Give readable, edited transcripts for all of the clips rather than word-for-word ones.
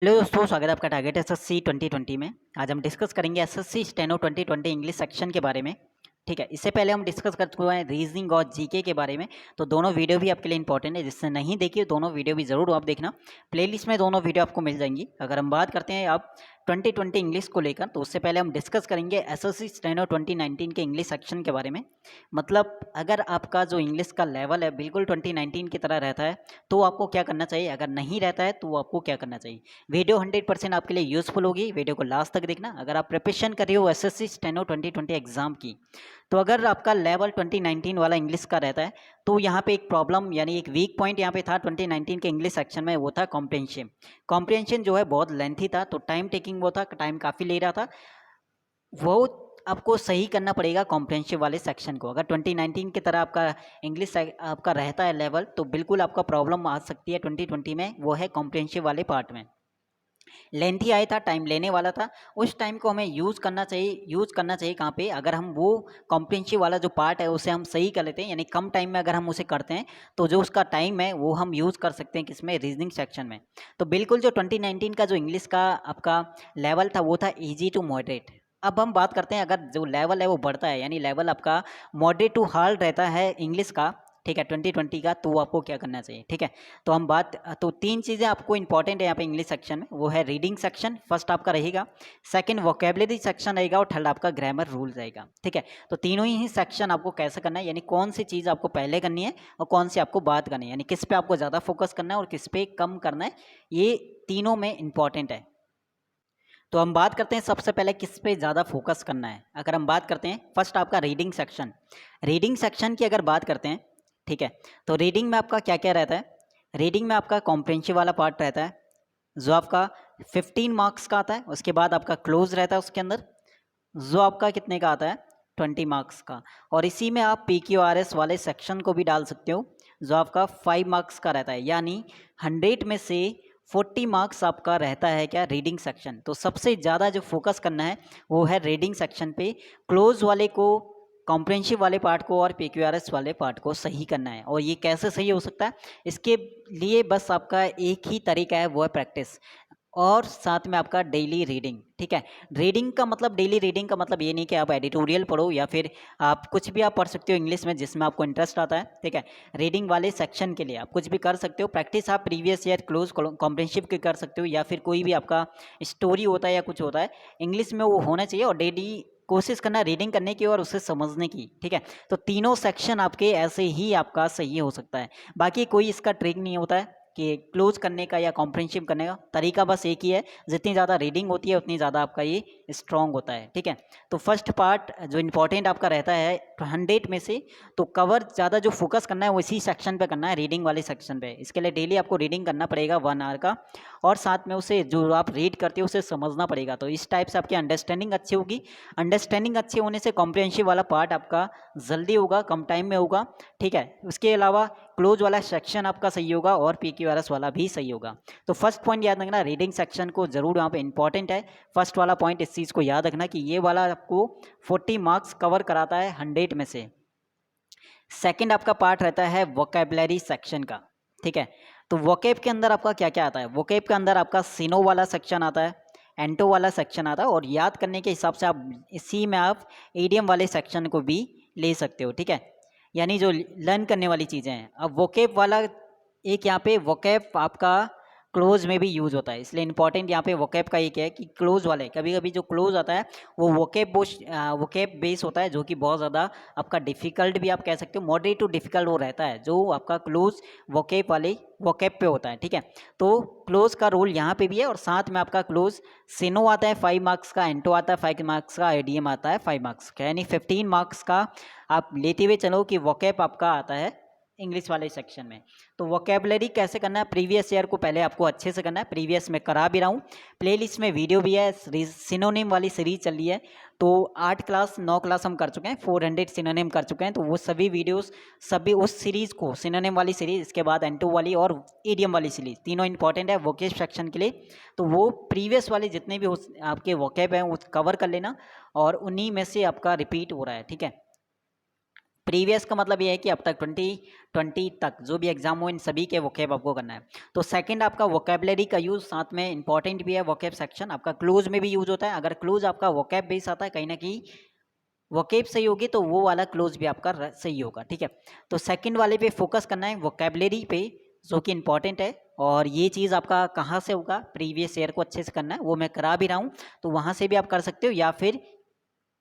Hello दोस्तों, स्वागत है आपका टारगेट एसएससी 2020 में। आज हम डिस्कस करेंगे एसएससी स्टेनो 2020 इंग्लिश सेक्शन के बारे में। ठीक है, इससे पहले हम डिस्कस कर चुके हैं रीजनिंग और जीके के बारे में। तो दोनों वीडियो भी आपके लिए इंपॉर्टेंट है, जिससे नहीं देखिए दोनों वीडियो भी ज़रूर आप देखना। प्लेलिस्ट में दोनों वीडियो आपको मिल जाएंगी। अगर हम बात करते हैं आप 2020 इंग्लिश को लेकर, तो उससे पहले हम डिस्कस करेंगे एसएससी स्टेनो 2019 के इंग्लिश सेक्शन के बारे में। मतलब अगर आपका जो इंग्लिश का लेवल है बिल्कुल 2019 की तरह रहता है, तो आपको क्या करना चाहिए। अगर नहीं रहता है तो आपको क्या करना चाहिए। वीडियो 100% आपके लिए यूजफुल होगी। वीडियो को लास्ट तक देखना। अगर आप प्रिपरेशन कर रहे हो एसएससी स्टेनो 2020 एग्जाम की, तो अगर आपका लेवल 2019 वाला इंग्लिश का रहता है, तो यहाँ पे एक प्रॉब्लम यानी एक वीक पॉइंट यहाँ पे था 2019 के इंग्लिश सेक्शन में, वो था कॉम्प्रिहेंशन। कॉम्प्रिहेंशन जो है बहुत लेंथी था, तो टाइम टेकिंग वो था, टाइम काफ़ी ले रहा था। वो आपको सही करना पड़ेगा कॉम्प्रिहेंसिव वाले सेक्शन को। अगर 2019 की तरह आपका इंग्लिश आपका रहता है लेवल, तो बिल्कुल आपका प्रॉब्लम आ सकती है 2020 में, वो है कॉम्प्रिहेंसिव वाले पार्ट में। लेंथी आया था, टाइम लेने वाला था। उस टाइम को हमें यूज़ करना चाहिए कहाँ पे। अगर हम वो कॉम्प्रिहेंसिव वाला जो पार्ट है उसे हम सही कर लेते हैं, यानी कम टाइम में अगर हम उसे करते हैं, तो जो उसका टाइम है वो हम यूज़ कर सकते हैं किसमें, रीजनिंग सेक्शन में। तो बिल्कुल जो 2019 का जो इंग्लिश का आपका लेवल था वो था ईजी टू मॉडरेट। अब हम बात करते हैं, अगर जो लेवल है वो बढ़ता है, यानी लेवल आपका मॉडरेट टू हार्ड रहता है इंग्लिश का, ठीक है, 2020 का, तो आपको क्या करना चाहिए। ठीक है, तो हम बात तो तीन चीज़ें आपको इंपॉर्टेंट है यहाँ पे इंग्लिश सेक्शन में। वो है रीडिंग सेक्शन फर्स्ट आपका रहेगा, सेकंड वोकेबलरी सेक्शन रहेगा, और थर्ड आपका ग्रामर रूल रहेगा। ठीक है, तो तीनों ही सेक्शन आपको कैसे करना है, यानी कौन सी चीज़ आपको पहले करनी है और कौन सी आपको बात करनी है, यानी किस पे आपको ज़्यादा फोकस करना है और किस पे कम करना है, ये तीनों में इंपॉर्टेंट है। तो हम बात करते हैं सबसे पहले किस पे ज़्यादा फोकस करना है। अगर हम बात करते हैं फर्स्ट आपका रीडिंग सेक्शन। रीडिंग सेक्शन की अगर बात करते हैं, ठीक है, तो रीडिंग में आपका क्या क्या रहता है। रीडिंग में आपका कॉम्प्रिहेंसिव वाला पार्ट रहता है, जो आपका 15 मार्क्स का आता है। उसके बाद आपका क्लोज रहता है उसके अंदर, जो आपका कितने का आता है, 20 मार्क्स का। और इसी में आप PQRS वाले सेक्शन को भी डाल सकते हो, जो आपका 5 मार्क्स का रहता है। यानी 100 में से 40 मार्क्स आपका रहता है क्या, रीडिंग सेक्शन। तो सबसे ज़्यादा जो फोकस करना है वो है रीडिंग सेक्शन पे। क्लोज वाले को, कॉम्प्रिहेंसिव वाले पार्ट को और PQRS वाले पार्ट को सही करना है। और ये कैसे सही हो सकता है, इसके लिए बस आपका एक ही तरीका है, वो है प्रैक्टिस और साथ में आपका डेली रीडिंग। ठीक है, रीडिंग का मतलब, डेली रीडिंग का मतलब ये नहीं कि आप एडिटोरियल पढ़ो या फिर आप कुछ भी आप पढ़ सकते हो इंग्लिश में जिसमें आपको इंटरेस्ट आता है। ठीक है, रीडिंग वाले सेक्शन के लिए आप कुछ भी कर सकते हो। प्रैक्टिस आप प्रीवियस ईयर क्लोज कॉम्प्रिहेंसिव की कर सकते हो, या फिर कोई भी आपका स्टोरी होता है या कुछ होता है इंग्लिश में, वो होना चाहिए। और डेली कोशिश करना रीडिंग करने की और उसे समझने की। ठीक है, तो तीनों सेक्शन आपके ऐसे ही आपका सही हो सकता है। बाकी कोई इसका ट्रिक नहीं होता है कि क्लोज करने का या कॉम्प्रिहेंसिव करने का, तरीका बस एक ही है। जितनी ज़्यादा रीडिंग होती है उतनी ज़्यादा आपका ये स्ट्रॉन्ग होता है। ठीक है, तो फर्स्ट पार्ट जो इंपॉर्टेंट आपका रहता है 100 में से, तो कवर ज़्यादा जो फोकस करना है वो इसी सेक्शन पे करना है, रीडिंग वाले सेक्शन पे। इसके लिए डेली आपको रीडिंग करना पड़ेगा 1 आवर का, और साथ में उसे जो आप रीड करते हो उसे समझना पड़ेगा। तो इस टाइप से आपकी अंडरस्टैंडिंग अच्छी होगी। अंडरस्टैंडिंग अच्छी होने से कॉम्प्रिहेंसिव वाला पार्ट आपका जल्दी होगा, कम टाइम में होगा। ठीक है, उसके अलावा क्लोज वाला सेक्शन आपका सही होगा और PQRS वाला भी सही होगा। तो फर्स्ट पॉइंट याद रखना, रीडिंग सेक्शन को जरूर यहाँ पे इंपॉर्टेंट है। फर्स्ट वाला पॉइंट इस चीज़ को याद रखना कि ये वाला आपको 40 मार्क्स कवर कराता है 100 में से। सेकंड आपका पार्ट रहता है वोकेबलरी सेक्शन का। ठीक है, तो वोकेब के अंदर आपका क्या क्या आता है। वोकेब के अंदर आपका सिनो वाला सेक्शन आता है, एंटो वाला सेक्शन आता है, और याद करने के हिसाब से आप इसी में आप ईडियम वाले सेक्शन को भी ले सकते हो। ठीक है, यानी जो लर्न करने वाली चीज़ें हैं। अब वोकेब वाला एक यहाँ पे वोकेब आपका क्लोज में भी यूज होता है, इसलिए इंपॉर्टेंट यहाँ पे वोकेब का एक है कि क्लोज वाले, कभी कभी जो क्लोज आता है वो वोकेब बेस होता है, जो कि बहुत ज़्यादा आपका डिफिकल्ट भी आप कह सकते हो, मॉडरेट टू डिफिकल्ट वो रहता है जो आपका क्लोज वोकेब वाले वोकेब पे होता है। ठीक है, तो क्लोज का रोल यहाँ पे भी है, और साथ में आपका क्लोज सिनो आता है 5 मार्क्स का, एंटो आता है 5 मार्क्स का, एडीएम आता है 5 मार्क्स का, यानी 15 मार्क्स का आप लेते हुए चलो कि वोकेब आपका आता है इंग्लिश वाले सेक्शन में। तो वोकेबलरी कैसे करना है, प्रीवियस ईयर को पहले आपको अच्छे से करना है। प्रीवियस में करा भी रहा हूँ, प्लेलिस्ट में वीडियो भी है, सिनोनिम वाली सीरीज चल रही है। तो 8 क्लास 9 क्लास हम कर चुके हैं, 400 सिनोनिम कर चुके हैं। तो वो सभी वीडियोस, सभी उस सीरीज़ को, सिनोनिम वाली सीरीज, इसके बाद एंटो वाली और ईडियम वाली सीरीज, तीनों इंपॉर्टेंट है वोकेब सेक्शन के लिए। तो वो प्रीवियस वाले जितने भी आपके वोकेब हैं वो कवर कर लेना, और उन्हीं में से आपका रिपीट हो रहा है। ठीक है, प्रीवियस का मतलब ये है कि अब तक 2020 तक जो भी एग्जाम हो इन सभी के वोकैब आपको करना है। तो सेकंड आपका वोकैबलरी का यूज़ साथ में इंपॉर्टेंट भी है। वोकैब सेक्शन आपका क्लूज में भी यूज होता है। अगर क्लूज आपका वोकैब बेस आता है, कहीं ना कहीं वोकैब सही होगी तो वो वाला क्लोज भी आपका सही होगा, ठीक है। तो सेकंड वाले पे फोकस करना है, वोकैबलरी पे, जो कि इंपॉर्टेंट है। और ये चीज़ आपका कहाँ से होगा, प्रीवियस ईयर को अच्छे से करना है, वो मैं करा भी रहा हूँ, तो वहाँ से भी आप कर सकते हो, या फिर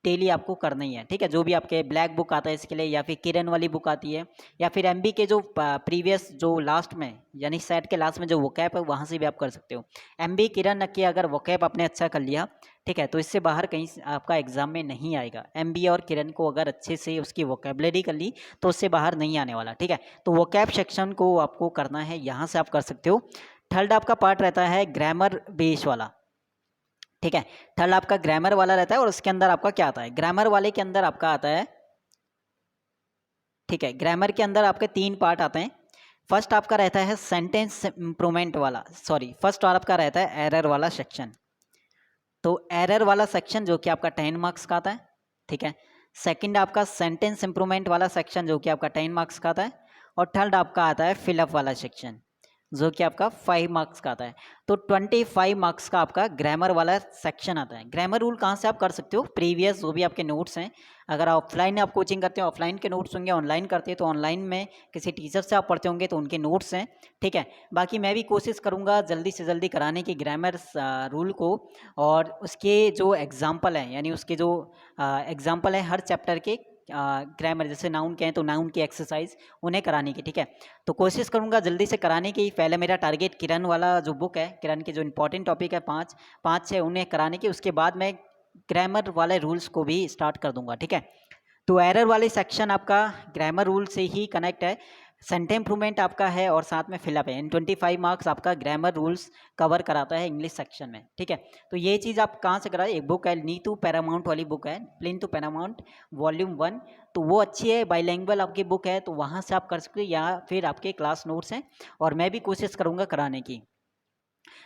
डेली आपको करना ही है, ठीक है। जो भी आपके ब्लैक बुक आता है इसके लिए, या फिर किरण वाली बुक आती है, या फिर एमबी के जो प्रीवियस जो लास्ट में यानी सेट के लास्ट में जो वोकैब है वहाँ से भी आप कर सकते हो। एमबी किरण की अगर वोकैब आपने अच्छा कर लिया, ठीक है, तो इससे बाहर कहीं आपका एग्जाम में नहीं आएगा। एमबी और किरण को अगर अच्छे से उसकी वोकैबलरी कर ली तो उससे बाहर नहीं आने वाला, ठीक है। तो वोकैब सेक्शन को आपको करना है, यहाँ से आप कर सकते हो। थर्ड आपका पार्ट रहता है ग्रामर बेस वाला, ठीक है। थर्ड आपका ग्रामर वाला रहता है, और उसके अंदर आपका क्या आता है, ग्रामर वाले के अंदर आपका आता है, ठीक है। ग्रामर के अंदर आपके 3 पार्ट आते हैं। फर्स्ट आपका रहता है सेंटेंस इंप्रूवमेंट वाला, सॉरी, फर्स्ट और आपका रहता है एरर वाला सेक्शन। तो एरर वाला सेक्शन जो कि आपका 10 मार्क्स का आता है, ठीक है। सेकंड आपका सेंटेंस इंप्रूवमेंट वाला सेक्शन जो कि आपका 10 मार्क्स का आता है। और थर्ड आपका आता है फिलअप वाला सेक्शन जो कि आपका 5 मार्क्स का आता है। तो 25 मार्क्स का आपका ग्रामर वाला सेक्शन आता है। ग्रामर रूल कहाँ से आप कर सकते हो, प्रीवियस जो भी आपके नोट्स हैं, अगर ऑफलाइन आप कोचिंग करते हो ऑफलाइन के नोट्स होंगे, ऑनलाइन करते हैं तो ऑनलाइन में किसी टीचर से आप पढ़ते होंगे तो उनके नोट्स हैं, ठीक है। बाकी मैं भी कोशिश करूँगा जल्दी से जल्दी कराने की ग्रामर रूल को, और उसके जो एग्जाम्पल हैं, यानी उसके जो एग्जाम्पल हैं हर चैप्टर के ग्रामर, जैसे नाउन के हैं तो नाउन की एक्सरसाइज उन्हें कराने की, ठीक है। तो कोशिश करूंगा जल्दी से कराने की। पहले मेरा टारगेट किरण वाला जो बुक है, किरण के जो इंपॉर्टेंट टॉपिक है 5 6 उन्हें कराने की, उसके बाद मैं ग्रामर वाले रूल्स को भी स्टार्ट कर दूंगा, ठीक है। तो एरर वाले सेक्शन आपका ग्रामर रूल से ही कनेक्ट है, सेंटेंस इंप्रूवमेंट आपका है, और साथ में फिलअप है। इन 25 मार्क्स आपका ग्रामर रूल्स कवर कराता है इंग्लिश सेक्शन में, ठीक है। तो ये चीज़ आप कहाँ से कराए, एक बुक है नीतू पैरामाउंट वाली बुक है, प्लेन टू पैरामाउंट वॉल्यूम 1, तो वो अच्छी है, बाईलैंग्वेज आपकी बुक है, तो वहाँ से आप कर सकते हो, या फिर आपके क्लास नोट्स हैं, और मैं भी कोशिश करूँगा कराने की।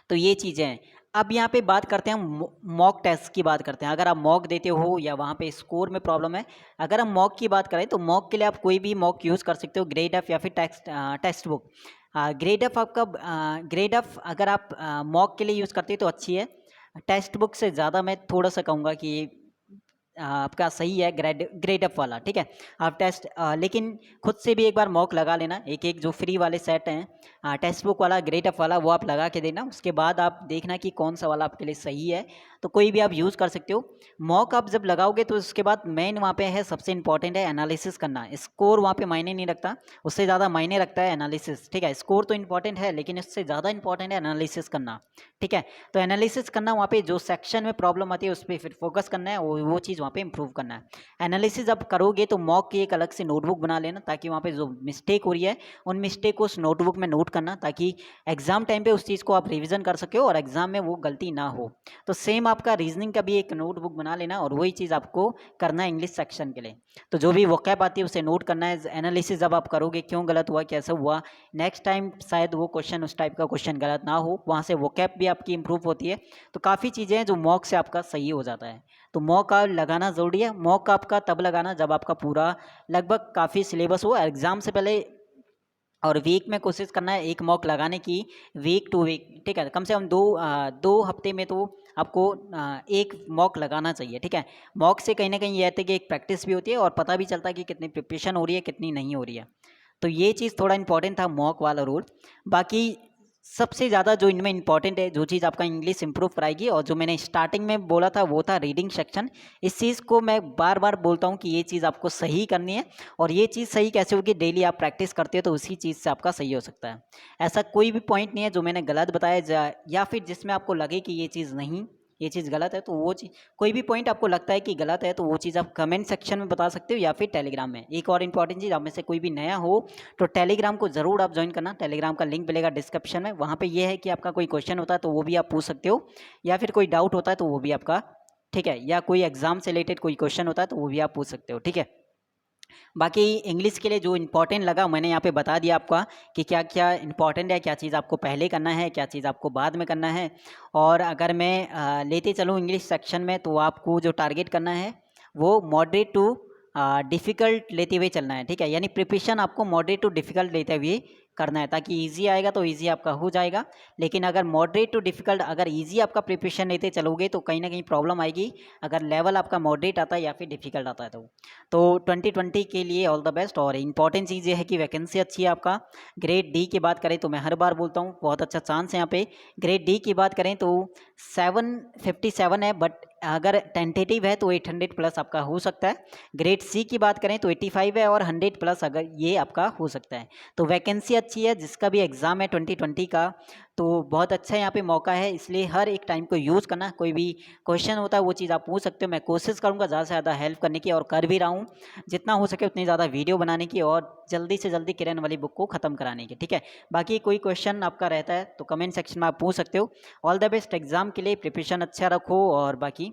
तो ये चीज़ें हैं। अब यहाँ पे बात करते हैं, हम मॉक टेस्ट की बात करते हैं। अगर आप मॉक देते हो या वहाँ पे स्कोर में प्रॉब्लम है, अगर हम मॉक की बात करें तो मॉक के लिए आप कोई भी मॉक यूज़ कर सकते हो, ग्रेड एफ या फिर टेक्स्ट बुक। ग्रेड एफ आपका, ग्रेड एफ अगर आप मॉक के लिए यूज़ करते हो तो अच्छी है। टेक्स्ट बुक से ज़्यादा मैं थोड़ा सा कहूँगा कि आपका सही है ग्रेड अप वाला, ठीक है। आप टेस्ट लेकिन खुद से भी एक बार मॉक लगा लेना, एक एक जो फ्री वाले सेट हैं टेक्स्ट बुक वाला ग्रेड अप वाला, वो आप लगा के देना। उसके बाद आप देखना कि कौन सा वाला आपके लिए सही है, तो कोई भी आप यूज़ कर सकते हो। मॉक आप जब लगाओगे तो उसके बाद मेन वहाँ पे है, सबसे इंपॉर्टेंट है एनालिसिस करना। स्कोर वहाँ पे मायने नहीं रखता, उससे ज़्यादा मायने रखता है एनालिसिस, ठीक है। स्कोर तो इंपॉर्टेंट है लेकिन उससे ज़्यादा इंपॉर्टेंट है एनालिसिस करना, ठीक है। तो एनालिसिस करना, वहाँ पे जो सेक्शन में प्रॉब्लम आती है उस पर फिर फोकस करना है, वो चीज़ वहाँ पे इंप्रूव करना है। एनालिसिस अब करोगे तो मॉक की एक अलग से नोटबुक बना लेना, ताकि वहाँ पे जो मिस्टेक हो रही है उन मिस्टेक को उस नोटबुक में नोट करना, ताकि एग्जाम टाइम पे उस चीज़ को आप रिविजन कर सके और एग्जाम में वो गलती ना हो। तो सेम आपका रीजनिंग का भी एक नोटबुक बना लेना, और वही चीज़ आपको करना है इंग्लिश सेक्शन के लिए। तो जो भी वोकैब आती है उसे नोट करना है। एनालिसिस जब आप करोगे क्यों गलत हुआ, कैसे हुआ, नेक्स्ट टाइम शायद वो क्वेश्चन उस टाइप का क्वेश्चन गलत ना हो, वहाँ से वोकैब भी आपकी इंप्रूव होती है। तो काफ़ी चीज़ें हैं जो मॉक से आपका सही हो जाता है। तो मॉक लगाना ज़रूरी है। मॉक आपका तब लगाना जब आपका पूरा लगभग काफ़ी सिलेबस हो एग्ज़ाम से पहले, और वीक में कोशिश करना है एक मॉक लगाने की, वीक टू वीक, ठीक है। कम से कम 2 हफ्ते में तो आपको एक मॉक लगाना चाहिए, ठीक है। मॉक से कहीं ना कहीं ये रहता है कि एक प्रैक्टिस भी होती है और पता भी चलता है कि कितनी प्रिपरेशन हो रही है कितनी नहीं हो रही है। तो ये चीज़ थोड़ा इंपॉर्टेंट था मॉक वाला रूल। बाकी सबसे ज़्यादा जो इनमें इंपॉर्टेंट है, जो चीज़ आपका इंग्लिश इंप्रूव कराएगी, और जो मैंने स्टार्टिंग में बोला था वो था रीडिंग सेक्शन। इस चीज़ को मैं बार बार बोलता हूँ कि ये चीज़ आपको सही करनी है, और ये चीज़ सही कैसे होगी, डेली आप प्रैक्टिस करते हो तो उसी चीज़ से आपका सही हो सकता है। ऐसा कोई भी पॉइंट नहीं है जो मैंने गलत बताया या फिर जिसमें आपको लगे कि ये चीज़ नहीं, ये चीज़ गलत है, तो वो चीज़, कोई भी पॉइंट आपको लगता है कि गलत है तो वो चीज़ आप कमेंट सेक्शन में बता सकते हो, या फिर टेलीग्राम में। एक और इंपॉर्टेंट चीज़, आप में से कोई भी नया हो तो टेलीग्राम को ज़रूर आप ज्वाइन करना। टेलीग्राम का लिंक मिलेगा डिस्क्रिप्शन में। वहाँ पे ये है कि आपका कोई क्वेश्चन होता है तो वो भी आप पूछ सकते हो, या फिर कोई डाउट होता है तो वो भी आपका, ठीक है, या कोई एग्जाम से रिलेटेड कोई क्वेश्चन होता है तो वो भी आप पूछ सकते हो, ठीक है। बाकी इंग्लिश के लिए जो इंपॉर्टेंट लगा मैंने यहाँ पे बता दिया आपका, कि क्या क्या इंपॉर्टेंट है, क्या चीज़ आपको पहले करना है, क्या चीज़ आपको बाद में करना है। और अगर मैं लेते चलूँ इंग्लिश सेक्शन में, तो आपको जो टारगेट करना है वो मॉडरेट टू डिफ़िकल्ट लेते हुए चलना है, ठीक है। यानी प्रिपरेशन आपको मॉडरेट टू डिफ़िकल्ट लेते हुए करना है, ताकि ईज़ी आएगा तो ईज़ी आपका हो जाएगा। लेकिन अगर मॉडरेट टू डिफ़िकल्ट, अगर ईज़ी आपका प्रिपरेशन लेते चलोगे तो कहीं न कहीं प्रॉब्लम आएगी, अगर लेवल आपका मॉडरेट आता है या फिर डिफ़िकल्ट आता है तो 2020 के लिए ऑल द बेस्ट। और इम्पॉर्टेंट चीज़ ये है कि वैकेंसी अच्छी है आपका। ग्रेड डी की बात करें तो मैं हर बार बोलता हूँ बहुत अच्छा चांस है यहाँ पे। ग्रेड डी की बात करें तो 757 है, बट अगर टेंटेटिव है तो 800 प्लस आपका हो सकता है। ग्रेड सी की बात करें तो 85 है और 100 प्लस अगर ये आपका हो सकता है। तो वैकेंसी अच्छी है, जिसका भी एग्ज़ाम है 2020 का, तो बहुत अच्छा यहाँ पे मौका है, इसलिए हर एक टाइम को यूज़ करना। कोई भी क्वेश्चन होता है वो चीज़ आप पूछ सकते हो। मैं कोशिश करूँगा ज़्यादा से ज़्यादा हेल्प करने की, और कर भी रहा हूँ। जितना हो सके उतनी ज़्यादा वीडियो बनाने की और जल्दी से जल्दी किरण वाली बुक को ख़त्म कराने की, ठीक है। बाकी कोई क्वेश्चन आपका रहता है तो कमेंट सेक्शन में आप पूछ सकते हो। ऑल द बेस्ट एग्ज़ाम के लिए, प्रिपरेशन अच्छा रखो, और बाकी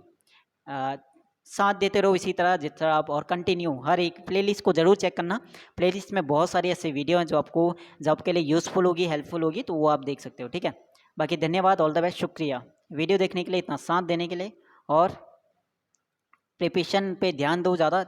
साथ देते रहो इसी तरह जिस तरह आप, और कंटिन्यू हर एक प्लेलिस्ट को ज़रूर चेक करना। प्लेलिस्ट में बहुत सारी ऐसे वीडियो हैं जो आपके लिए यूज़फुल होगी, हेल्पफुल होगी, तो वो आप देख सकते हो, ठीक है। बाकी धन्यवाद, ऑल द बेस्ट, शुक्रिया वीडियो देखने के लिए, इतना साथ देने के लिए, और प्रिपरेशन पे ध्यान दो ज़्यादा।